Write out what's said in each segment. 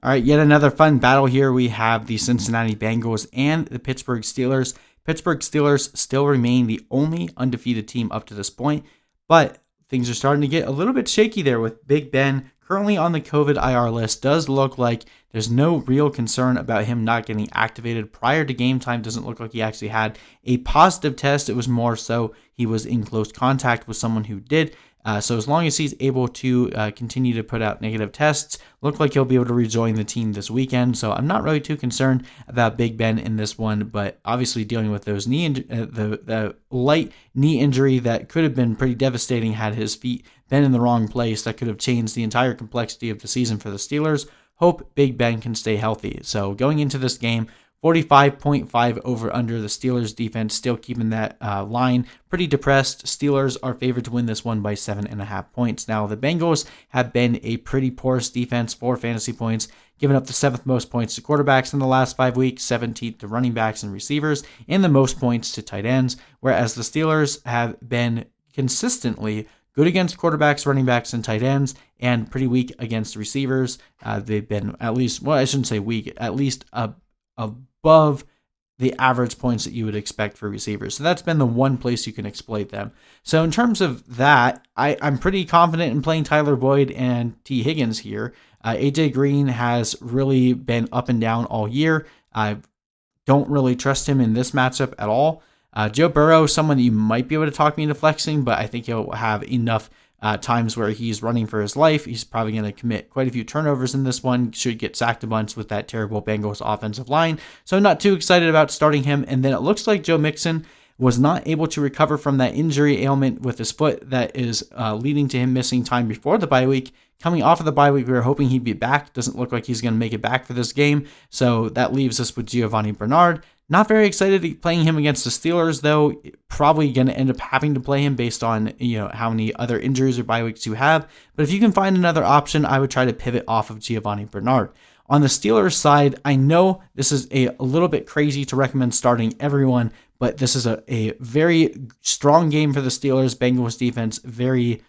All right, yet another fun battle here. We have the Cincinnati Bengals and the Pittsburgh Steelers. Pittsburgh Steelers still remain the only undefeated team up to this point, but things are starting to get a little bit shaky there with Big Ben currently on the COVID IR list. Does look like there's no real concern about him not getting activated prior to game time. Doesn't look like he actually had a positive test. It was more so he was in close contact with someone who did. So as long as he's able to continue to put out negative tests, look like he'll be able to rejoin the team this weekend. So I'm not really too concerned about Big Ben in this one, but obviously dealing with those the light knee injury that could have been pretty devastating had his feet been in the wrong place. That could have changed the entire complexity of the season for the Steelers. Hope Big Ben can stay healthy. So going into this game, 45.5 over under. The Steelers defense still keeping that line pretty depressed. Steelers are favored to win this one by 7.5 points. Now, the Bengals have been a pretty porous defense for fantasy points, giving up the 7th most points to quarterbacks in the last 5 weeks, 17th to running backs and receivers, and the most points to tight ends, whereas the Steelers have been consistently good against quarterbacks, running backs, and tight ends, and pretty weak against receivers. They've been at least, well, I shouldn't say weak, at least above the average points that you would expect for receivers. So that's been the one place you can exploit them. So in terms of that, I'm pretty confident in playing Tyler Boyd and T. Higgins here. AJ Green has really been up and down all year. I don't really trust him in this matchup at all. Joe Burrow, someone that you might be able to talk me into flexing, but I think he'll have enough times where he's running for his life. He's probably going to commit quite a few turnovers in this one. Should get sacked a bunch with that terrible Bengals offensive line. So I'm not too excited about starting him. And then it looks like Joe Mixon was not able to recover from that injury ailment with his foot that is leading to him missing time before the bye week. Coming off of the bye week, we were hoping he'd be back. Doesn't look like he's going to make it back for this game. So that leaves us with Gio Bernard. Not very excited playing him against the Steelers, though. Probably going to end up having to play him based on how many other injuries or bye weeks you have. But if you can find another option, I would try to pivot off of Gio Bernard. On the Steelers side, I know this is a little bit crazy to recommend starting everyone, but this is a very strong game for the Steelers. Bengals defense, very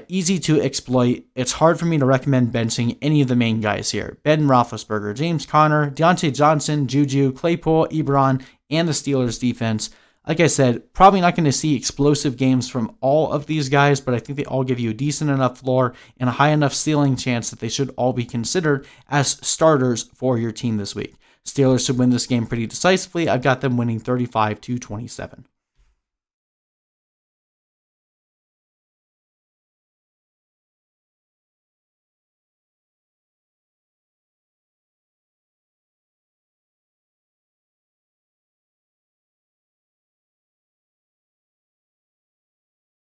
easy to exploit. It's hard for me to recommend benching any of the main guys here. Ben Roethlisberger, James Conner, Diontae Johnson, Juju, Claypool, Ebron, and the Steelers defense. Like I said, probably not going to see explosive games from all of these guys, but I think they all give you a decent enough floor and a high enough ceiling chance that they should all be considered as starters for your team this week. Steelers should win this game pretty decisively. I've got them winning 35-27.